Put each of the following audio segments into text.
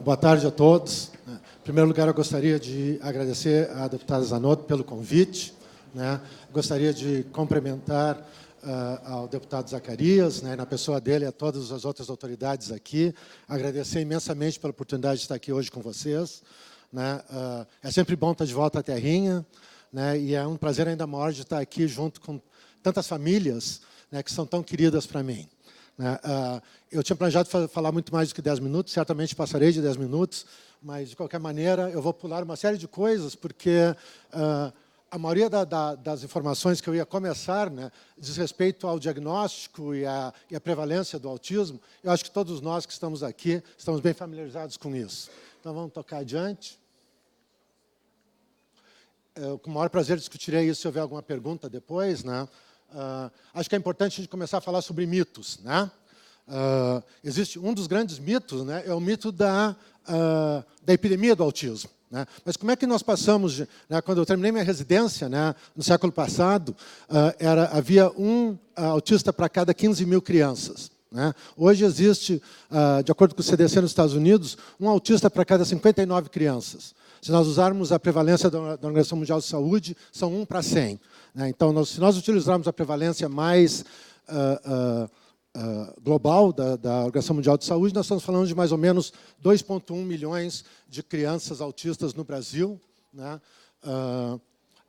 Boa tarde a todos. Em primeiro lugar, eu gostaria de agradecer à deputada Zanotto pelo convite. Gostaria de cumprimentar ao deputado Zacarias, na pessoa dele, a todas as outras autoridades aqui. Agradecer imensamente pela oportunidade de estar aqui hoje com vocês. É sempre bom estar de volta à terrinha, e é um prazer ainda maior de estar aqui junto com tantas famílias que são tão queridas para mim. Eu tinha planejado falar muito mais do que 10 minutos, certamente passarei de 10 minutos, mas, de qualquer maneira, eu vou pular uma série de coisas, porque a maioria das informações que eu ia começar diz respeito ao diagnóstico e à prevalência do autismo. Eu acho que todos nós que estamos aqui estamos bem familiarizados com isso. Então, vamos tocar adiante. Eu, com o maior prazer, discutirei isso se houver alguma pergunta depois. Acho que é importante a gente começar a falar sobre mitos. Existe um dos grandes mitos, é o mito da epidemia do autismo. Mas como é que nós passamos, quando eu terminei minha residência, no século passado, havia um autista para cada 15 mil crianças. Hoje existe, de acordo com o CDC nos Estados Unidos, um autista para cada 59 crianças. Se nós usarmos a prevalência da Organização Mundial de Saúde, são 1 para 100. Então, se nós utilizarmos a prevalência mais global da Organização Mundial de Saúde, nós estamos falando de mais ou menos 2,1 milhões de crianças autistas no Brasil.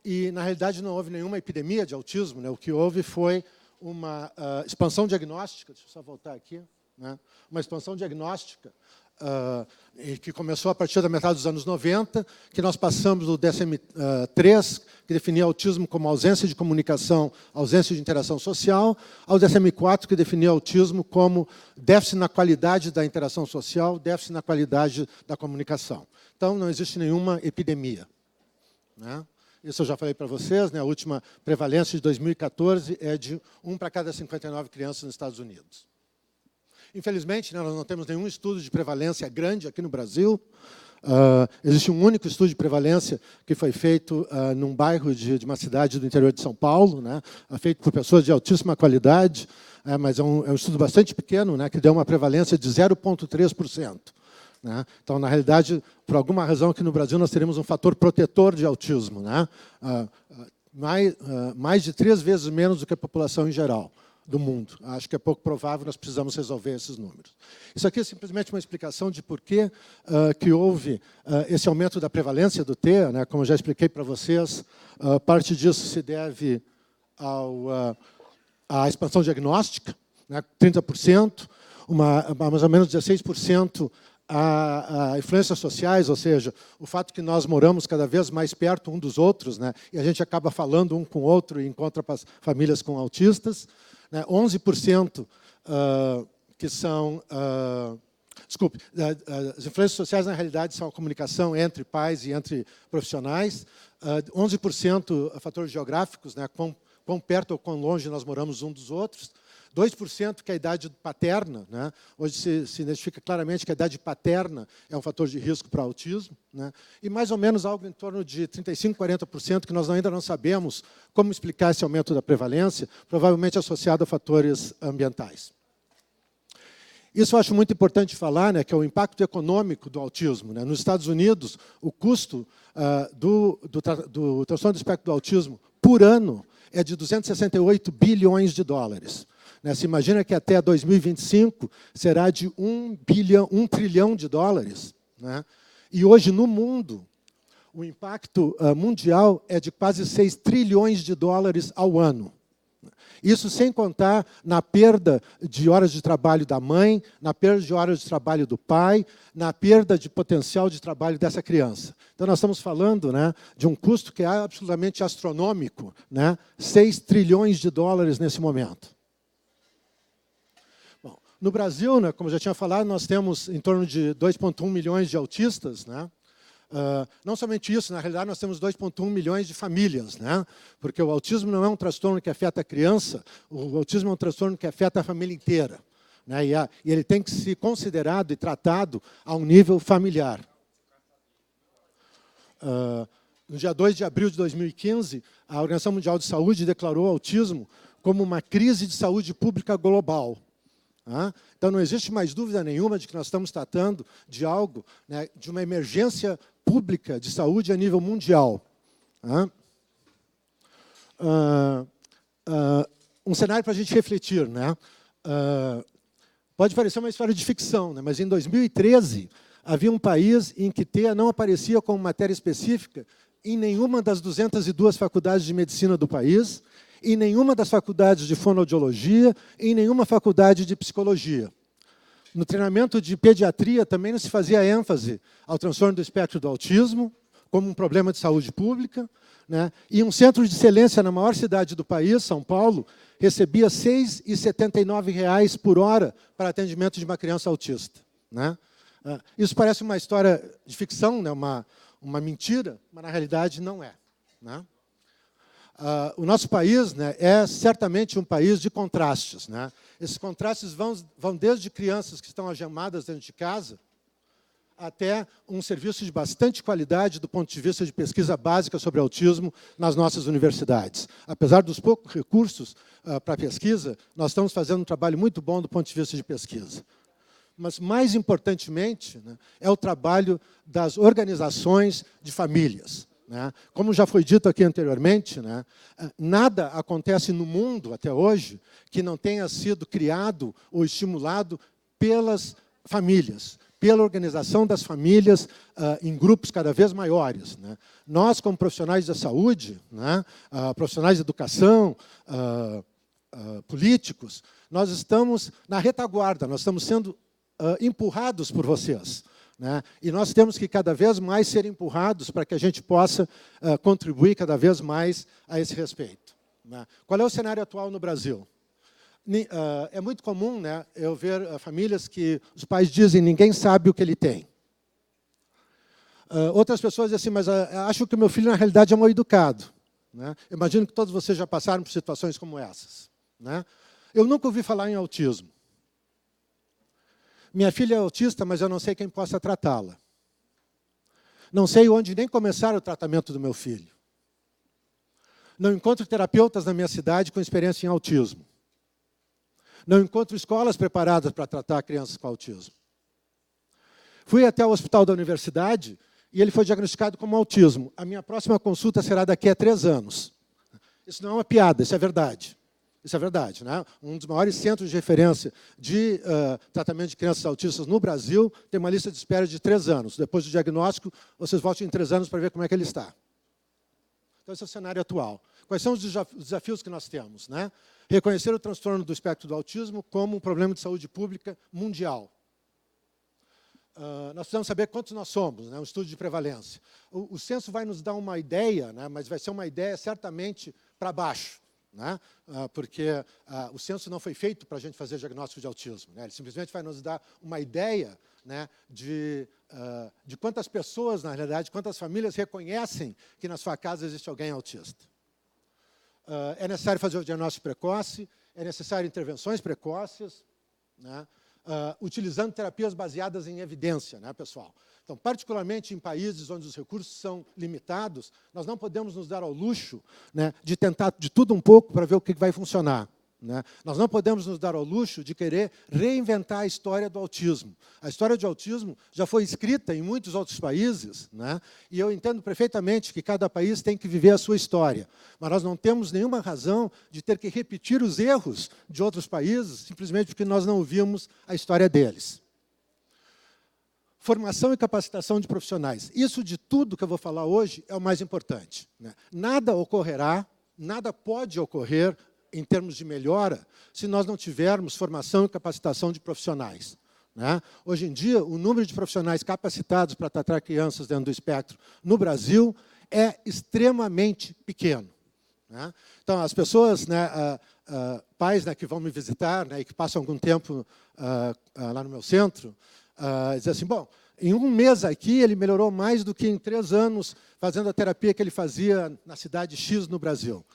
E, na realidade, não houve nenhuma epidemia de autismo. O que houve foi uma expansão diagnóstica, deixa eu só voltar aqui, uma expansão diagnóstica que começou a partir da metade dos anos 90, que nós passamos do DSM-3, que definia autismo como ausência de comunicação, ausência de interação social, ao DSM-4, que definia autismo como déficit na qualidade da interação social, déficit na qualidade da comunicação. Então, não existe nenhuma epidemia. Isso eu já falei para vocês, a última prevalência de 2014 é de 1 para cada 59 crianças nos Estados Unidos. Infelizmente, nós não temos nenhum estudo de prevalência grande aqui no Brasil. Existe um único estudo de prevalência que foi feito num bairro de uma cidade do interior de São Paulo, feito por pessoas de altíssima qualidade, mas é um estudo bastante pequeno, que deu uma prevalência de 0,3%. Então, na realidade, por alguma razão aqui no Brasil, nós teremos um fator protetor de autismo, mais de 3 vezes menos do que a população em geral do mundo. Acho que é pouco provável, nós precisamos resolver esses números. Isso aqui é simplesmente uma explicação de por que houve esse aumento da prevalência do T, como eu já expliquei para vocês, parte disso se deve à expansão diagnóstica, 30%, mais ou menos 16% a influências sociais, ou seja, o fato que nós moramos cada vez mais perto um dos outros, e a gente acaba falando um com o outro e encontra famílias com autistas, 11% que são... Desculpe, as influências sociais, na realidade, são a comunicação entre pais e entre profissionais, 11% fatores geográficos, quão perto ou quão longe nós moramos um dos outros, 2% que é a idade paterna. Hoje se identifica claramente que a idade paterna é um fator de risco para o autismo. E mais ou menos algo em torno de 35%, 40% que nós ainda não sabemos como explicar esse aumento da prevalência, provavelmente associado a fatores ambientais. Isso eu acho muito importante falar, que é o impacto econômico do autismo. Nos Estados Unidos, o custo do transtorno do espectro do autismo por ano é de 268 bilhões de dólares. Se imagina que até 2025 será de 1 trilhão de dólares. E hoje, no mundo, o impacto mundial é de quase 6 trilhões de dólares ao ano. Isso sem contar na perda de horas de trabalho da mãe, na perda de horas de trabalho do pai, na perda de potencial de trabalho dessa criança. Então, nós estamos falando de um custo que é absolutamente astronômico, 6 trilhões de dólares nesse momento. No Brasil, como eu já tinha falado, nós temos em torno de 2,1 milhões de autistas. Não somente isso, na realidade, nós temos 2,1 milhões de famílias, porque o autismo não é um transtorno que afeta a criança, o autismo é um transtorno que afeta a família inteira. E ele tem que ser considerado e tratado a um nível familiar. No dia 2 de abril de 2015, a Organização Mundial de Saúde declarou o autismo como uma crise de saúde pública global. Então, não existe mais dúvida nenhuma de que nós estamos tratando de algo, né, de uma emergência pública de saúde a nível mundial. Um cenário para a gente refletir. Né? Pode parecer uma história de ficção, né, mas em 2013, havia um país em que TEA não aparecia como matéria específica em nenhuma das 202 faculdades de medicina do país, em nenhuma das faculdades de fonoaudiologia, em nenhuma faculdade de psicologia. No treinamento de pediatria também não se fazia ênfase ao transtorno do espectro do autismo, como um problema de saúde pública, né? E um centro de excelência na maior cidade do país, São Paulo, recebia R$ 6,79 por hora para atendimento de uma criança autista. Né? Isso parece uma história de ficção, né? Uma mentira, mas na realidade não é. Né? O nosso país, né, é certamente um país de contrastes. Né? Esses contrastes vão desde crianças que estão algemadas dentro de casa até um serviço de bastante qualidade do ponto de vista de pesquisa básica sobre autismo nas nossas universidades. Apesar dos poucos recursos para a pesquisa, nós estamos fazendo um trabalho muito bom do ponto de vista de pesquisa. Mas, mais importantemente, né, é o trabalho das organizações de famílias. Né? Como já foi dito aqui anteriormente, né, nada acontece no mundo, até hoje, que não tenha sido criado ou estimulado pelas famílias, pela organização das famílias em grupos cada vez maiores. Né? Nós, como profissionais da saúde, né, profissionais de educação, políticos, nós estamos na retaguarda, nós estamos sendo empurrados por vocês. Né? E nós temos que cada vez mais ser empurrados para que a gente possa contribuir cada vez mais a esse respeito. Né? Qual é o cenário atual no Brasil? É muito comum, né, eu ver famílias que os pais dizem ninguém sabe o que ele tem. Outras pessoas dizem assim, mas acho que o meu filho, na realidade, é mal educado. Né? Imagino que todos vocês já passaram por situações como essas. Né? Eu nunca ouvi falar em autismo. Minha filha é autista, mas eu não sei quem possa tratá-la. Não sei onde nem começar o tratamento do meu filho. Não encontro terapeutas na minha cidade com experiência em autismo. Não encontro escolas preparadas para tratar crianças com autismo. Fui até o hospital da universidade e ele foi diagnosticado com autismo. A minha próxima consulta será daqui a 3 anos. Isso não é uma piada, isso é verdade. Isso é verdade. Né? Um dos maiores centros de referência de tratamento de crianças autistas no Brasil tem uma lista de espera de 3 anos. Depois do diagnóstico, vocês voltam em 3 anos para ver como é que ele está. Então, esse é o cenário atual. Quais são os desafios que nós temos? Né? Reconhecer o transtorno do espectro do autismo como um problema de saúde pública mundial. Nós precisamos saber quantos nós somos, né? Um estudo de prevalência. O censo vai nos dar uma ideia, né? Mas vai ser uma ideia certamente para baixo. Né? Porque o censo não foi feito para a gente fazer diagnóstico de autismo. Né? Ele simplesmente vai nos dar uma ideia, né, de quantas pessoas, na realidade, quantas famílias reconhecem que na sua casa existe alguém autista. É necessário fazer o diagnóstico precoce, é necessário intervenções precoces, né, utilizando terapias baseadas em evidência, né, pessoal? Então, particularmente em países onde os recursos são limitados, nós não podemos nos dar ao luxo, né, de tentar de tudo um pouco para ver o que vai funcionar. Né? Nós não podemos nos dar ao luxo de querer reinventar a história do autismo. A história do autismo já foi escrita em muitos outros países, né? E eu entendo perfeitamente que cada país tem que viver a sua história. Mas nós não temos nenhuma razão de ter que repetir os erros de outros países, simplesmente porque nós não ouvimos a história deles. Formação e capacitação de profissionais. Isso de tudo que eu vou falar hoje é o mais importante. Né? Nada ocorrerá, nada pode ocorrer em termos de melhora, se nós não tivermos formação e capacitação de profissionais. Né? Hoje em dia, o número de profissionais capacitados para tratar crianças dentro do espectro no Brasil é extremamente pequeno. Né? Então, as pessoas, né, pais, né, que vão me visitar, né, e que passam algum tempo lá no meu centro, dizem assim, bom, em 1 mês aqui ele melhorou mais do que em 3 anos fazendo a terapia que ele fazia na cidade X no Brasil.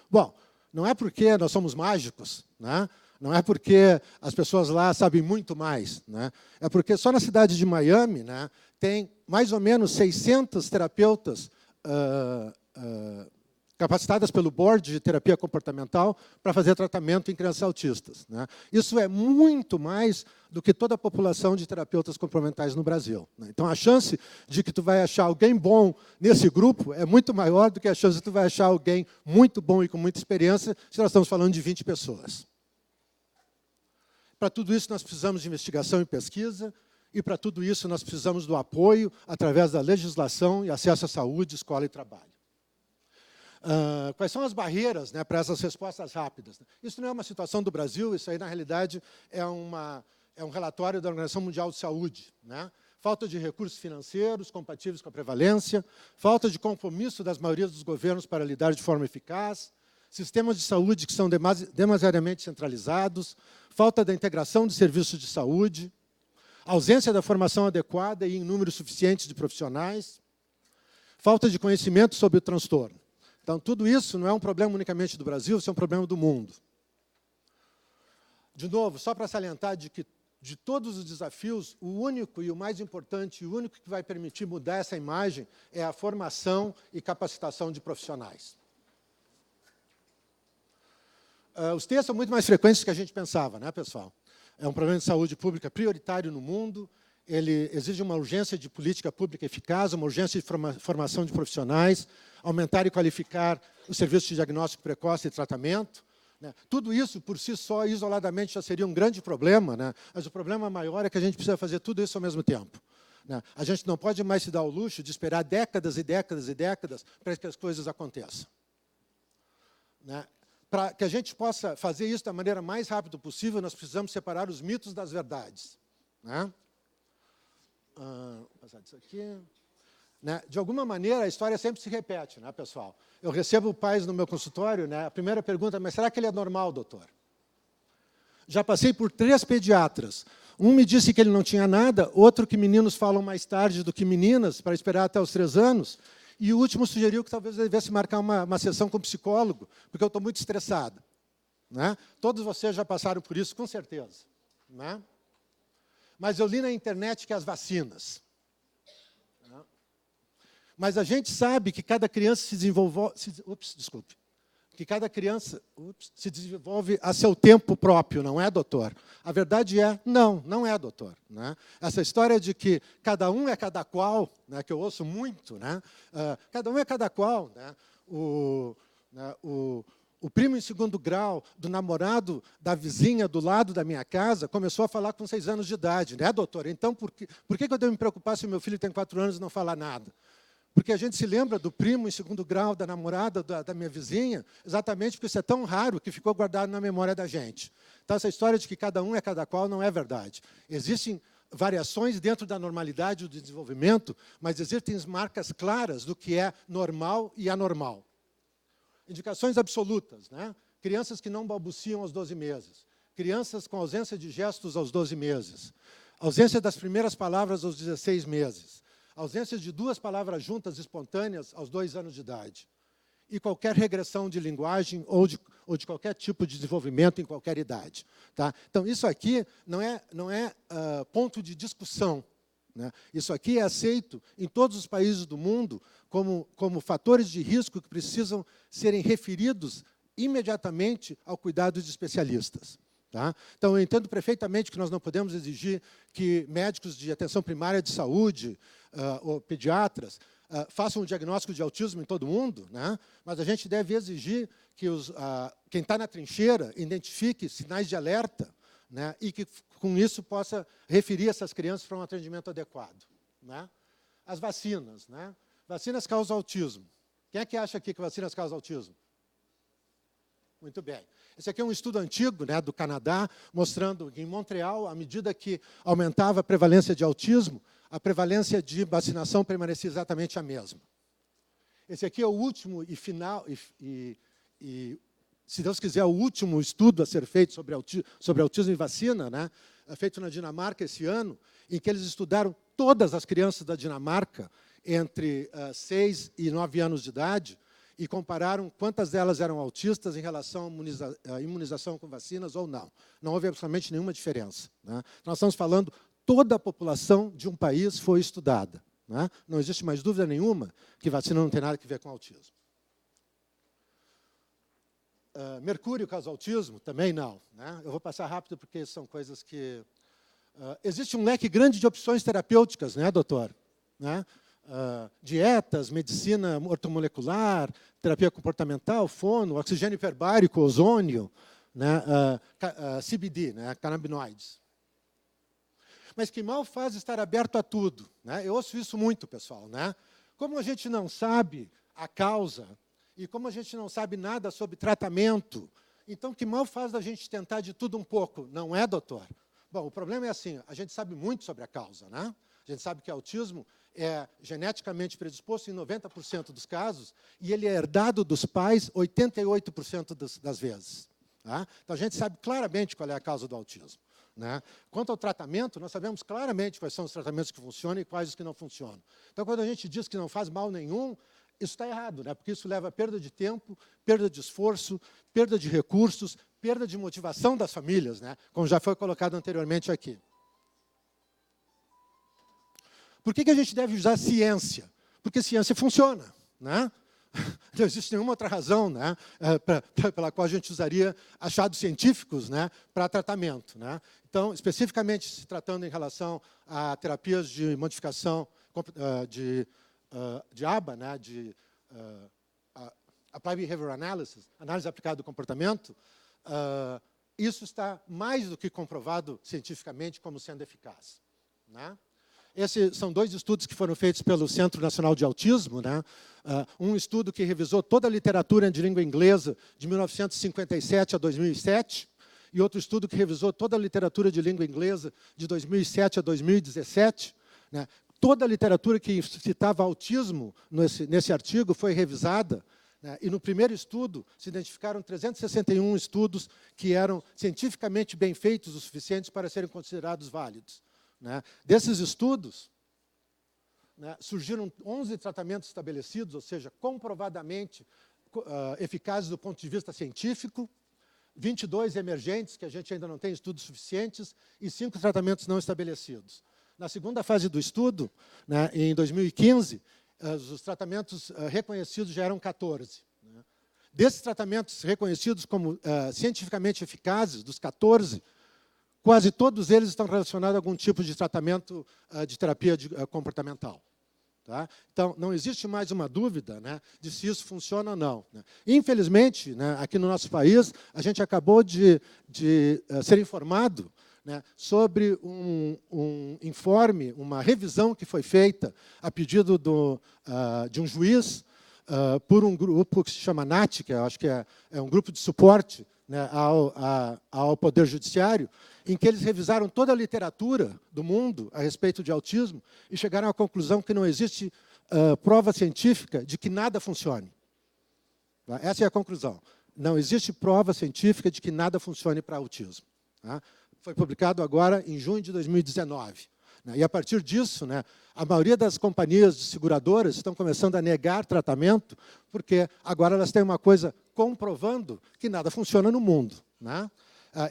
Bom, não é porque nós somos mágicos, né? Não é porque as pessoas lá sabem muito mais. Né? É porque só na cidade de Miami, né, tem mais ou menos 600 terapeutas capacitadas pelo Board de Terapia Comportamental para fazer tratamento em crianças autistas, né? Isso é muito mais do que toda a população de terapeutas comportamentais no Brasil, né? Então, a chance de que tu vai achar alguém bom nesse grupo é muito maior do que a chance de que tu vai achar alguém muito bom e com muita experiência se nós estamos falando de 20 pessoas. Para tudo isso, nós precisamos de investigação e pesquisa, e para tudo isso, nós precisamos do apoio através da legislação e acesso à saúde, escola e trabalho. Quais são as barreiras, né, para essas respostas rápidas? Isso não é uma situação do Brasil, isso aí, na realidade, é um relatório da Organização Mundial de Saúde, né? Falta de recursos financeiros compatíveis com a prevalência, falta de compromisso das maiorias dos governos para lidar de forma eficaz, sistemas de saúde que são demasiadamente centralizados, falta da integração de serviços de saúde, ausência da formação adequada e em números suficientes de profissionais, falta de conhecimento sobre o transtorno. Então, tudo isso não é um problema unicamente do Brasil, isso é um problema do mundo. De novo, só para salientar de que, de todos os desafios, o único e o mais importante, o único que vai permitir mudar essa imagem é a formação e capacitação de profissionais. Os textos são muito mais frequentes do que a gente pensava, né, pessoal? É um problema de saúde pública prioritário no mundo, ele exige uma urgência de política pública eficaz, uma urgência de formação de profissionais, aumentar e qualificar os serviços de diagnóstico precoce e tratamento, né? Tudo isso, por si só, isoladamente, já seria um grande problema, né? Mas o problema maior é que a gente precisa fazer tudo isso ao mesmo tempo, né? A gente não pode mais se dar o luxo de esperar décadas e décadas e décadas para que as coisas aconteçam, né? Para que a gente possa fazer isso da maneira mais rápida possível, nós precisamos separar os mitos das verdades, né? Vou passar disso aqui. Né? De alguma maneira, a história sempre se repete, né, pessoal? Eu recebo pais no meu consultório, né? A primeira pergunta, mas será que ele é normal, doutor? Já passei por 3 pediatras. Um me disse que ele não tinha nada, outro que meninos falam mais tarde do que meninas, para esperar até os 3 anos, e o último sugeriu que talvez eu devesse marcar uma sessão com um psicólogo, porque eu estou muito estressada, né? Todos vocês já passaram por isso, com certeza, né? Mas eu li na internet que as vacinas. Mas a gente sabe que cada criança se desenvolve... Que cada criança se desenvolve a seu tempo próprio, não é, doutor? A verdade é, não é, doutor, né? Essa história de que cada um é cada qual, né, que eu ouço muito, né? Cada um é cada qual, né? O primo em 2º grau do namorado da vizinha do lado da minha casa começou a falar com 6 anos de idade, né, doutor? Então, por que eu devo me preocupar se o meu filho tem 4 anos e não fala nada? Porque a gente se lembra do primo em 2º grau da namorada da minha vizinha, exatamente porque isso é tão raro que ficou guardado na memória da gente. Então, essa história de que cada um é cada qual não é verdade. Existem variações dentro da normalidade do desenvolvimento, mas existem marcas claras do que é normal e anormal. Indicações absolutas, né? Crianças que não balbuciam aos 12 meses, crianças com ausência de gestos aos 12 meses, ausência das primeiras palavras aos 16 meses, ausência de 2 palavras juntas espontâneas aos 2 anos de idade, e qualquer regressão de linguagem ou de qualquer tipo de desenvolvimento em qualquer idade, tá? Então, isso aqui não é ponto de discussão, né? Isso aqui é aceito em todos os países do mundo como fatores de risco que precisam serem referidos imediatamente ao cuidado de especialistas, tá? Então, eu entendo perfeitamente que nós não podemos exigir que médicos de atenção primária de saúde ou pediatras façam um diagnóstico de autismo em todo mundo, né? Mas a gente deve exigir que quem está na trincheira identifique sinais de alerta, né? E que, com isso, possa referir essas crianças para um atendimento adequado, né? As vacinas, né? Vacinas causam autismo. Quem é que acha aqui que vacinas causam autismo? Muito bem. Esse aqui é um estudo antigo, né, do Canadá, mostrando que em Montreal, à medida que aumentava a prevalência de autismo, a prevalência de vacinação permanecia exatamente a mesma. Esse aqui é o último e final, se Deus quiser, o último estudo a ser feito sobre autismo e vacina, né, feito na Dinamarca esse ano, em que eles estudaram todas as crianças da Dinamarca entre 6 e 9 anos de idade, e compararam quantas delas eram autistas em relação à imunização com vacinas ou não. Não houve absolutamente nenhuma diferença, né? Nós estamos falando, toda a população de um país foi estudada, né? Não existe mais dúvida nenhuma que vacina não tem nada a ver com autismo. mercúrio causa autismo? Também não, né? Eu vou passar rápido porque são coisas que... existe um leque grande de opções terapêuticas, né, doutor? Né? Dietas, medicina ortomolecular, terapia comportamental, fono, oxigênio hiperbárico, ozônio, né? CBD, né? Canabinoides. Mas que mal faz estar aberto a tudo, né? Eu ouço isso muito, pessoal, né? Como a gente não sabe a causa e como a gente não sabe nada sobre tratamento, então que mal faz a gente tentar de tudo um pouco, não é, doutor? Bom, o problema é assim, a gente sabe muito sobre a causa, né? A gente sabe que autismo é geneticamente predisposto em 90% dos casos e ele é herdado dos pais 88% das vezes. Tá? Então, a gente sabe claramente qual é a causa do autismo. Né? Quanto ao tratamento, nós sabemos claramente quais são os tratamentos que funcionam e quais os que não funcionam. Então, quando a gente diz que não faz mal nenhum, isso está errado, né? Porque isso leva a perda de tempo, perda de esforço, perda de recursos, perda de motivação das famílias, né? Como já foi colocado anteriormente aqui. Por que a gente deve usar ciência? Porque ciência funciona, né? Não existe nenhuma outra razão, né, pela qual a gente usaria achados científicos, né, para tratamento. Né? Então, especificamente se tratando em relação a terapias de modificação de ABA, né, de Applied Behavioral Analysis, análise aplicada do comportamento, isso está mais do que comprovado cientificamente como sendo eficaz. Né? Esses são 2 estudos que foram feitos pelo Centro Nacional de Autismo, né? Um estudo que revisou toda a literatura de língua inglesa de 1957 a 2007, e outro estudo que revisou toda a literatura de língua inglesa de 2007 a 2017. Né? Toda a literatura que citava autismo nesse artigo foi revisada, né? E no primeiro estudo se identificaram 361 estudos que eram cientificamente bem feitos o suficientes para serem considerados válidos. Né? Desses estudos, né, surgiram 11 tratamentos estabelecidos, ou seja, comprovadamente eficazes do ponto de vista científico, 22 emergentes, que a gente ainda não tem estudos suficientes, e 5 tratamentos não estabelecidos. Na segunda fase do estudo, né, em 2015, os tratamentos reconhecidos já eram 14. Né? Desses tratamentos reconhecidos como cientificamente eficazes, dos 14, quase todos eles estão relacionados a algum tipo de tratamento de terapia comportamental. Tá? Então, não existe mais uma dúvida, né, de se isso funciona ou não. Né? Infelizmente, né, aqui no nosso país, a gente acabou de ser informado, né, sobre um informe, uma revisão que foi feita a pedido de um juiz por um grupo que se chama NAT, que eu acho que é um grupo de suporte, né, ao Poder Judiciário, em que eles revisaram toda a literatura do mundo a respeito de autismo e chegaram à conclusão que não existe prova científica de que nada funcione. Tá? Essa é a conclusão. Não existe prova científica de que nada funcione para autismo. Tá? Foi publicado agora em junho de 2019. Né? E, a partir disso, né, a maioria das companhias de seguradoras estão começando a negar tratamento, porque agora elas têm uma coisa comprovando que nada funciona no mundo. Né?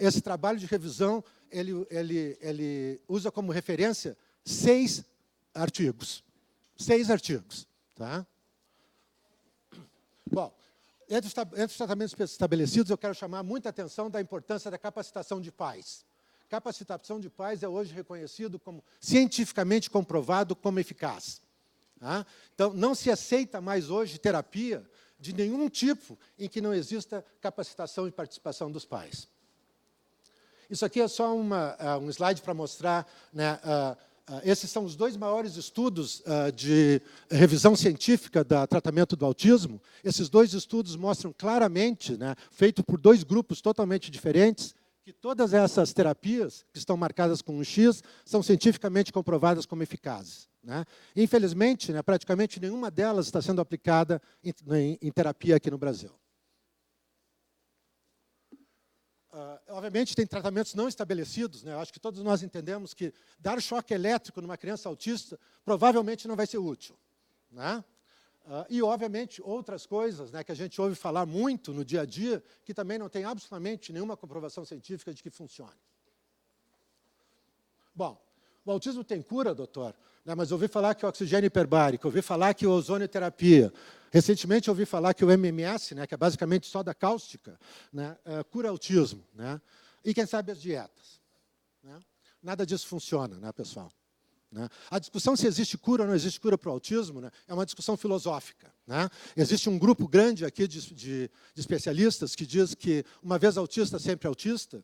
Esse trabalho de revisão, ele usa como referência 6 artigos. 6 artigos. Tá? Bom, entre os tratamentos estabelecidos, eu quero chamar muita atenção da importância da capacitação de pais. Capacitação de pais é hoje reconhecido como cientificamente comprovado como eficaz. Tá? Então, não se aceita mais hoje terapia de nenhum tipo em que não exista capacitação e participação dos pais. Isso aqui é só um slide para mostrar, né, esses são os 2 maiores estudos de revisão científica do tratamento do autismo. Esses 2 estudos mostram claramente, né, feito por 2 grupos totalmente diferentes, que todas essas terapias, que estão marcadas com um X, são cientificamente comprovadas como eficazes. Né? Infelizmente, né, praticamente nenhuma delas está sendo aplicada em terapia aqui no Brasil. Obviamente, tem tratamentos não estabelecidos. Né? Eu acho que todos nós entendemos que dar choque elétrico numa criança autista provavelmente não vai ser útil. Né? E, obviamente, outras coisas, né, que a gente ouve falar muito no dia a dia, que também não tem absolutamente nenhuma comprovação científica de que funcione. Bom, o autismo tem cura, doutor? Mas ouvi falar que o oxigênio hiperbárico, ouvi falar que a ozonioterapia. Recentemente, ouvi falar que o MMS, que é basicamente soda cáustica, cura autismo. E, quem sabe, as dietas. Nada disso funciona, pessoal. A discussão se existe cura ou não existe cura para o autismo é uma discussão filosófica. Existe um grupo grande aqui de especialistas que diz que, uma vez autista, sempre autista.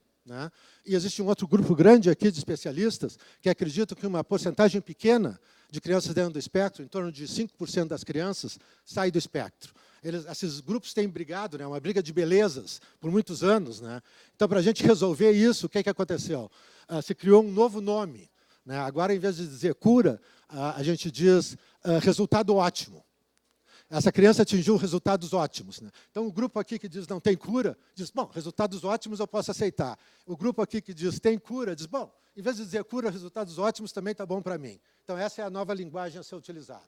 E existe um outro grupo grande aqui de especialistas que acreditam que uma porcentagem pequena de crianças dentro do espectro, em torno de 5% das crianças, sai do espectro. Esses grupos têm brigado, uma briga de belezas, por muitos anos. Então, para a gente resolver isso, o que aconteceu? Se criou um novo nome. Agora, em vez de dizer cura, a gente diz resultado ótimo. Essa criança atingiu resultados ótimos. Então, o grupo aqui que diz não tem cura, diz, bom, resultados ótimos eu posso aceitar. O grupo aqui que diz tem cura, diz, bom, em vez de dizer cura, resultados ótimos também está bom para mim. Então, essa é a nova linguagem a ser utilizada.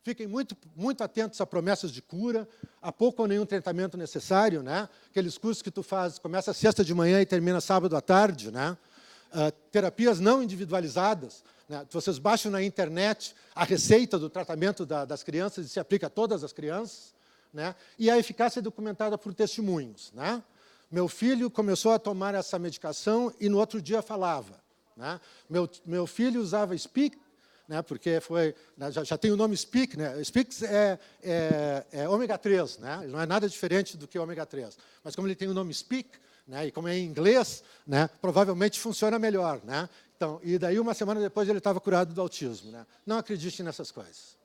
Fiquem muito, muito atentos a promessas de cura, há pouco ou nenhum tratamento necessário. Aqueles cursos que tu faz, começa sexta de manhã e termina sábado à tarde. Terapias não individualizadas. Vocês baixam na internet a receita do tratamento das crianças e se aplica a todas as crianças. E a eficácia é documentada por testemunhos. Meu filho começou a tomar essa medicação e no outro dia falava. Meu filho usava Speak, porque foi, já tem o nome Speak. Speak é ômega 3, ele não é nada diferente do que ômega 3. Mas como ele tem o nome Speak, e como é em inglês, provavelmente funciona melhor. Então, e daí, uma semana depois, ele estava curado do autismo. Não acredite nessas coisas.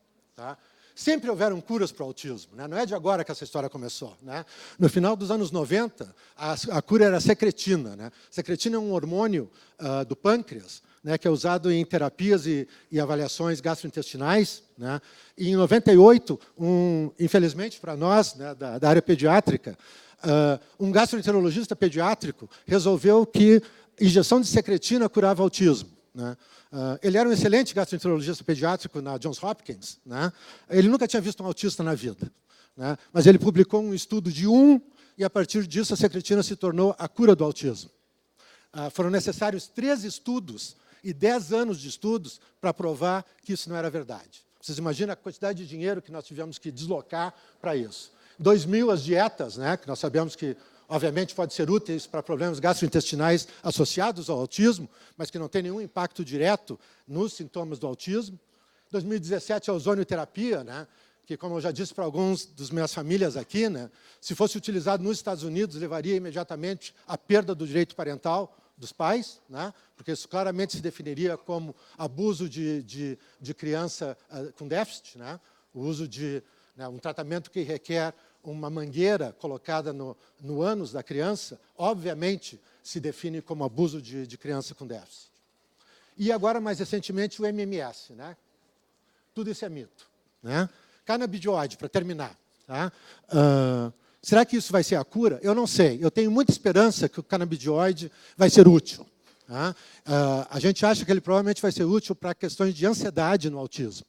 Sempre houveram curas para o autismo. Não é de agora que essa história começou. No final dos anos 90, a cura era secretina. Secretina é um hormônio do pâncreas, que é usado em terapias e avaliações gastrointestinais. E, em 98, infelizmente para nós, da área pediátrica, um gastroenterologista pediátrico resolveu que injeção de secretina curava autismo. Ele era um excelente gastroenterologista pediátrico na Johns Hopkins. Ele nunca tinha visto um autista na vida. Mas ele publicou um estudo de e, a partir disso, a secretina se tornou a cura do autismo. Foram necessários 3 estudos e 10 anos de estudos para provar que isso não era verdade. Vocês imaginam a quantidade de dinheiro que nós tivemos que deslocar para isso. 2000, as dietas, que nós sabemos que, obviamente, podem ser úteis para problemas gastrointestinais associados ao autismo, mas que não tem nenhum impacto direto nos sintomas do autismo. 2017, a ozonioterapia, que, como eu já disse para alguns das minhas famílias aqui, se fosse utilizado nos Estados Unidos, levaria imediatamente à perda do direito parental dos pais, porque isso claramente se definiria como abuso de criança com déficit, o uso de um tratamento que requer uma mangueira colocada no ânus da criança, obviamente, se define como abuso de criança com déficit. E agora, mais recentemente, o MMS. Tudo isso é mito. Canabidioide, para terminar. Será que isso vai ser a cura? Eu não sei. Eu tenho muita esperança que o canabidioide vai ser útil. A gente acha que ele provavelmente vai ser útil para questões de ansiedade no autismo.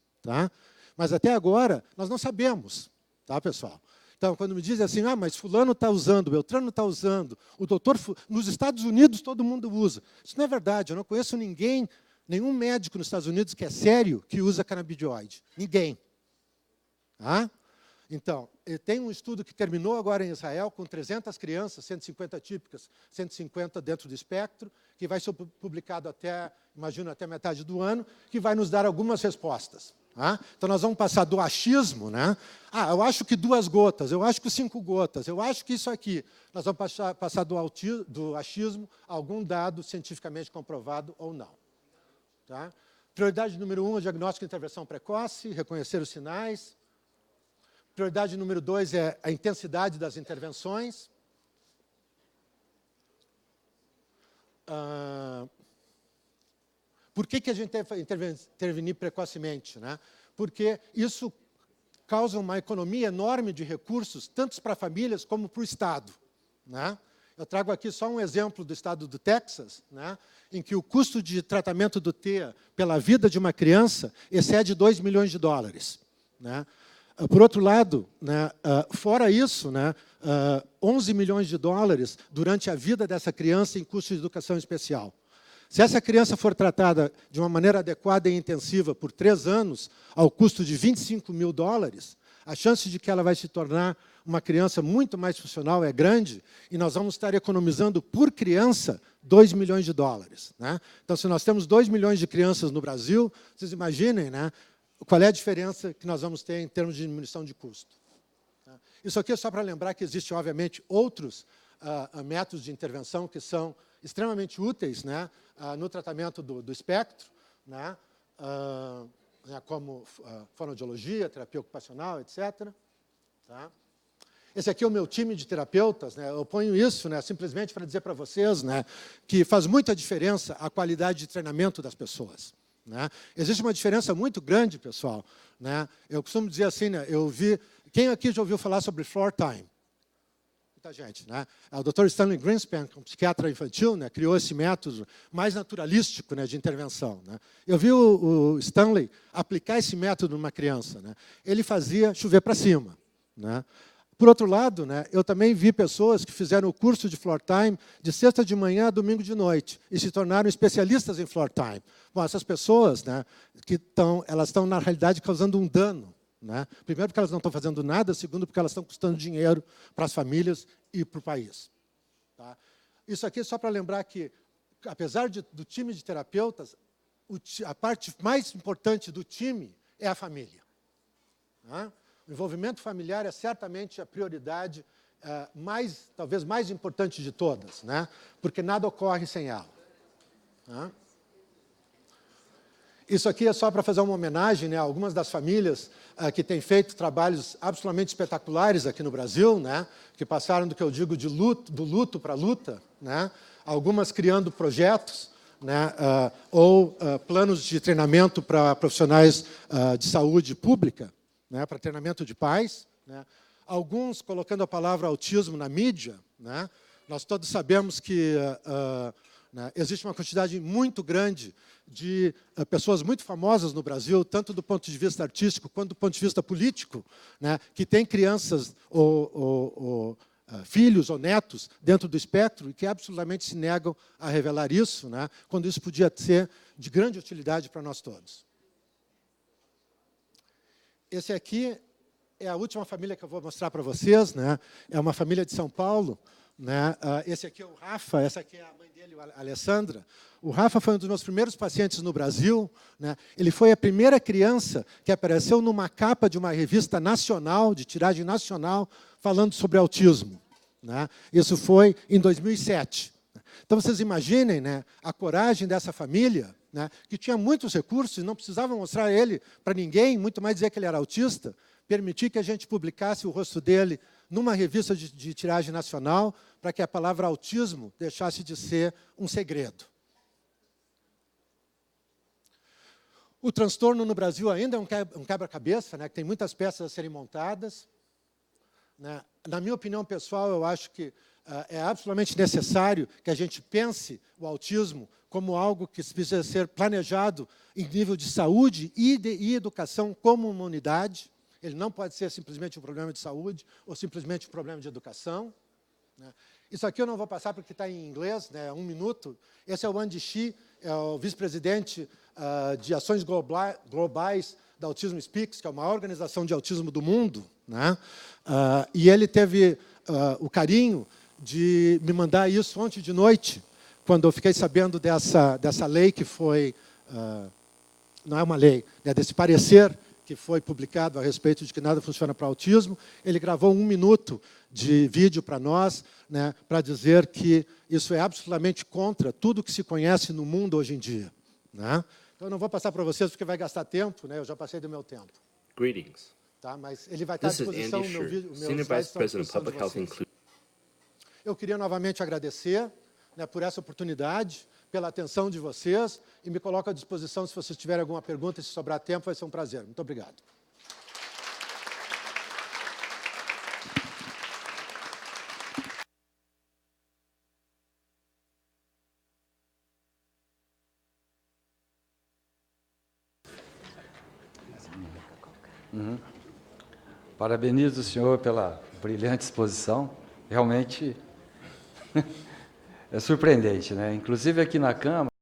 Mas até agora, nós não sabemos, pessoal? Então, quando me dizem assim, mas fulano está usando, Beltrano está usando, o doutor... Nos Estados Unidos, todo mundo usa. Isso não é verdade. Eu não conheço nenhum médico nos Estados Unidos que é sério que usa canabidioide. Ninguém. Então, tem um estudo que terminou agora em Israel com 300 crianças, 150 típicas, 150 dentro do espectro, que vai ser publicado imagino, até metade do ano, que vai nos dar algumas respostas. Então, nós vamos passar do achismo, eu acho que 2 gotas, eu acho que 5 gotas, eu acho que isso aqui. Nós vamos passar do achismo a algum dado cientificamente comprovado ou não. Prioridade número 1, o diagnóstico e intervenção precoce, reconhecer os sinais. Prioridade número 2 é a intensidade das intervenções. Por que a gente deve intervenir precocemente? Porque isso causa uma economia enorme de recursos, tanto para famílias como para o Estado. Eu trago aqui só um exemplo do estado do Texas, em que o custo de tratamento do TEA pela vida de uma criança excede $2 milhões. Por outro lado, fora isso, 11 milhões de dólares durante a vida dessa criança em custo de educação especial. Se essa criança for tratada de uma maneira adequada e intensiva por 3 anos, ao custo de $25.000, a chance de que ela vai se tornar uma criança muito mais funcional é grande, e nós vamos estar economizando por criança $2 milhões. Né? Então, se nós temos 2 milhões de crianças no Brasil, vocês imaginem, né, qual é a diferença que nós vamos ter em termos de diminuição de custo. Isso aqui é só para lembrar que existem, obviamente, outros métodos de intervenção que são extremamente úteis, né, no tratamento do espectro, né, como fonoaudiologia, terapia ocupacional, etc. Tá? Esse aqui é o meu time de terapeutas, né? Eu ponho isso, né, simplesmente para dizer para vocês, né, que faz muita diferença a qualidade de treinamento das pessoas. Né? Existe uma diferença muito grande, pessoal. Né? Eu costumo dizer assim, né, quem aqui já ouviu falar sobre floor time? Muita gente. Né? O Dr. Stanley Greenspan, um psiquiatra infantil, né, criou esse método mais naturalístico, né, de intervenção. Né? Eu vi o Stanley aplicar esse método numa criança. Né? Ele fazia chover para cima. Né? Por outro lado, né, eu também vi pessoas que fizeram o curso de floor time de sexta de manhã a domingo de noite e se tornaram especialistas em floor time. Bom, essas pessoas, né, elas estão, na realidade, causando um dano. Né? Primeiro, porque elas não estão fazendo nada. Segundo, porque elas estão custando dinheiro para as famílias e para o país. Tá? Isso aqui é só para lembrar que, apesar do time de terapeutas, a parte mais importante do time é a família. Tá? O envolvimento familiar é certamente a prioridade talvez mais importante de todas, né? Porque nada ocorre sem ela. Tá? Isso aqui é só para fazer uma homenagem, né, a algumas das famílias que têm feito trabalhos absolutamente espetaculares aqui no Brasil, né, que passaram do que eu digo do luto para a luta, né, algumas criando projetos, né, ou planos de treinamento para profissionais de saúde pública, né, para treinamento de pais, né, alguns colocando a palavra autismo na mídia. Né, nós todos sabemos que né, existe uma quantidade muito grande de pessoas muito famosas no Brasil, tanto do ponto de vista artístico quanto do ponto de vista político, né, que têm crianças ou filhos ou netos dentro do espectro e que absolutamente se negam a revelar isso, né, quando isso podia ser de grande utilidade para nós todos. Esse aqui é a última família que eu vou mostrar para vocês. Né, é uma família de São Paulo. Né, esse aqui é o Rafa, essa aqui é a mãe dele, a Alessandra. O Rafa foi um dos meus primeiros pacientes no Brasil. Né, ele foi a primeira criança que apareceu numa capa de uma revista nacional, de tiragem nacional, falando sobre autismo. Né, isso foi em 2007. Então, vocês imaginem, né, a coragem dessa família, né, que tinha muitos recursos e não precisava mostrar ele para ninguém, muito mais dizer que ele era autista, permitir que a gente publicasse o rosto dele numa revista de tiragem nacional, para que a palavra autismo deixasse de ser um segredo. O transtorno no Brasil ainda é um quebra-cabeça, né, que tem muitas peças a serem montadas. Né. Na minha opinião pessoal, eu acho que é absolutamente necessário que a gente pense o autismo como algo que precisa ser planejado em nível de saúde e educação como uma unidade. Ele não pode ser simplesmente um problema de saúde ou simplesmente um problema de educação. Né. Isso aqui eu não vou passar porque está em inglês, né, 1 minuto. Esse é o Andy Shi, é o vice-presidente de ações globais da Autism Speaks, que é a maior organização de autismo do mundo. Né. E ele teve o carinho de me mandar isso ontem de noite, quando eu fiquei sabendo dessa lei que foi... não é uma lei, né, desse parecer que foi publicado a respeito de que nada funciona para autismo. Ele gravou 1 minuto de vídeo para nós, né, para dizer que isso é absolutamente contra tudo que se conhece no mundo hoje em dia. Né? Então, eu não vou passar para vocês porque vai gastar tempo, né, eu já passei do meu tempo. Greetings. Tá? Mas ele vai estar à disposição, o meu vídeo, Senior Vice President of Public Health Inclusion. Eu queria novamente agradecer, né, por essa oportunidade, pela atenção de vocês, e me coloco à disposição se vocês tiverem alguma pergunta, e se sobrar tempo, vai ser um prazer. Muito obrigado. Parabenizo o senhor pela brilhante exposição. Realmente é surpreendente, né? Inclusive aqui na Câmara,